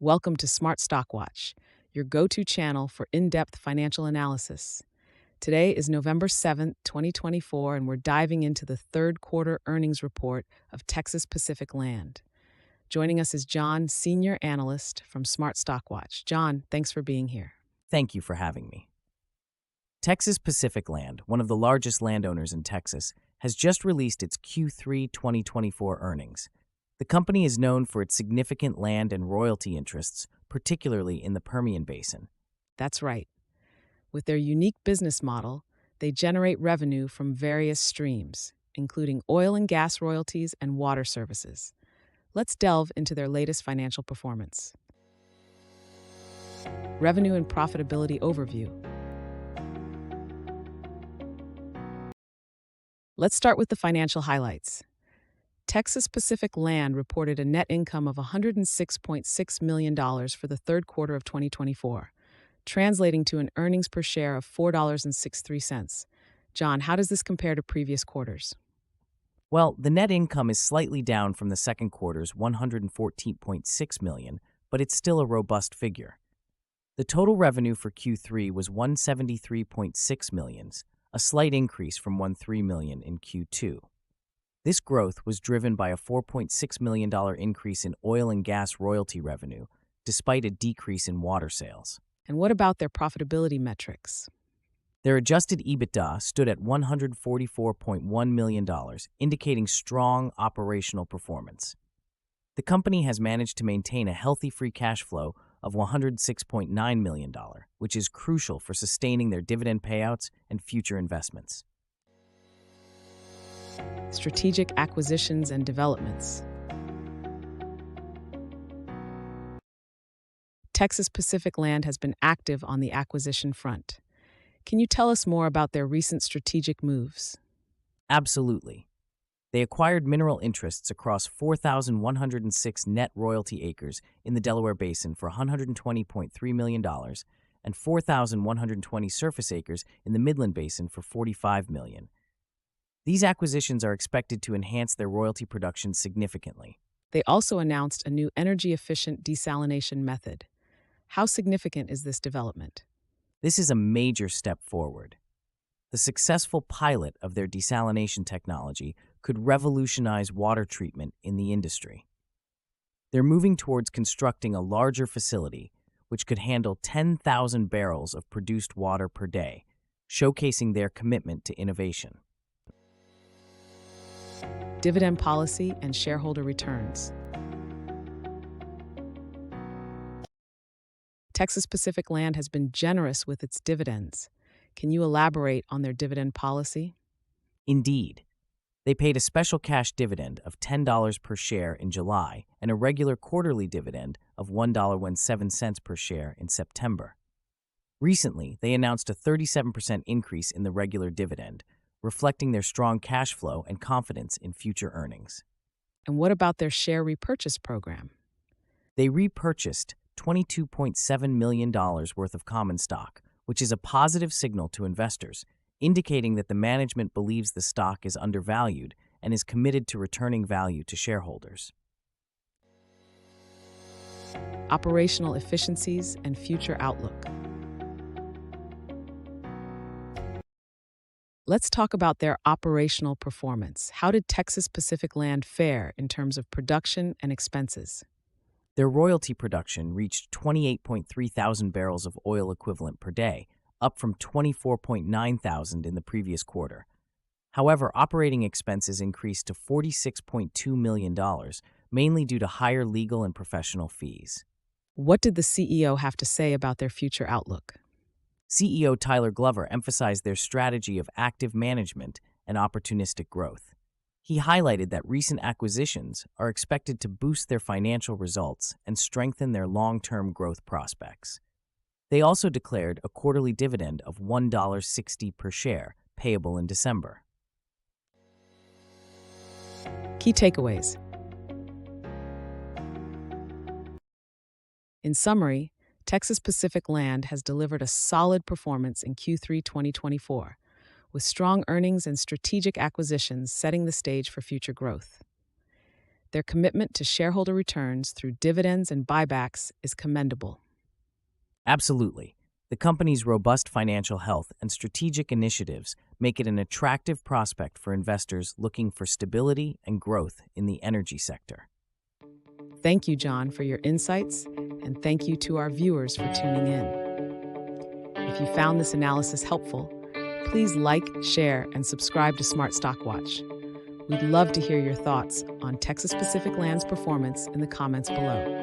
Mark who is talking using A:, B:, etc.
A: Welcome to Smart Stock Watch, your go-to channel for in-depth financial analysis. Today is November 7th, 2024, and we're diving into the third quarter earnings report of Texas Pacific Land. Joining us is John, Senior Analyst from Smart Stock Watch. John, thanks for being here.
B: Thank you for having me. Texas Pacific Land, one of the largest landowners in Texas, has just released its Q3 2024 earnings. The company is known for its significant land and royalty interests, particularly in the Permian Basin.
A: That's right. With their unique business model, they generate revenue from various streams, including oil and gas royalties and water services. Let's delve into their latest financial performance. Revenue and profitability overview. Let's start with the financial highlights. Texas Pacific Land reported a net income of $106.6 million for the third quarter of 2024, translating to an earnings per share of $4.63. John, how does this compare to previous quarters?
B: Well, the net income is slightly down from the second quarter's $114.6 million, but it's still a robust figure. The total revenue for Q3 was $173.6 million, a slight increase from $1.3 million in Q2. This growth was driven by a $4.6 million increase in oil and gas royalty revenue, despite a decrease in water sales.
A: And what about their profitability metrics?
B: Their adjusted EBITDA stood at $144.1 million, indicating strong operational performance. The company has managed to maintain a healthy free cash flow of $106.9 million, which is crucial for sustaining their dividend payouts and future investments.
A: Strategic acquisitions and developments. Texas Pacific Land has been active on the acquisition front. Can you tell us more about their recent strategic moves?
B: Absolutely. They acquired mineral interests across 4,106 net royalty acres in the Delaware Basin for $120.3 million and 4,120 surface acres in the Midland Basin for $45 million. These acquisitions are expected to enhance their royalty production significantly.
A: They also announced a new energy-efficient desalination method. How significant is this development?
B: This is a major step forward. The successful pilot of their desalination technology could revolutionize water treatment in the industry. They're moving towards constructing a larger facility, which could handle 10,000 barrels of produced water per day, showcasing their commitment to innovation.
A: Dividend policy and shareholder returns. Texas Pacific Land has been generous with its dividends. Can you elaborate on their dividend policy?
B: Indeed. They paid a special cash dividend of $10 per share in July and a regular quarterly dividend of $1.07 per share in September. Recently, they announced a 37% increase in the regular dividend, reflecting their strong cash flow and confidence in future earnings.
A: And what about their share repurchase program?
B: They repurchased $22.7 million worth of common stock, which is a positive signal to investors, indicating that the management believes the stock is undervalued and is committed to returning value to shareholders.
A: Operational efficiencies and future outlook. Let's talk about their operational performance. How did Texas Pacific Land fare in terms of production and expenses?
B: Their royalty production reached 28.3 thousand barrels of oil equivalent per day, up from 24.9 thousand in the previous quarter. However, operating expenses increased to $46.2 million, mainly due to higher legal and professional fees.
A: What did the CEO have to say about their future outlook?
B: CEO Tyler Glover emphasized their strategy of active management and opportunistic growth. He highlighted that recent acquisitions are expected to boost their financial results and strengthen their long-term growth prospects. They also declared a quarterly dividend of $1.60 per share, payable in December.
A: Key takeaways. In summary, Texas Pacific Land has delivered a solid performance in Q3 2024, with strong earnings and strategic acquisitions setting the stage for future growth. Their commitment to shareholder returns through dividends and buybacks is commendable.
B: Absolutely. The company's robust financial health and strategic initiatives make it an attractive prospect for investors looking for stability and growth in the energy sector.
A: Thank you, John, for your insights, and thank you to our viewers for tuning in. If you found this analysis helpful, please like, share, and subscribe to Smart Stock Watch. We'd love to hear your thoughts on Texas Pacific Land's performance in the comments below.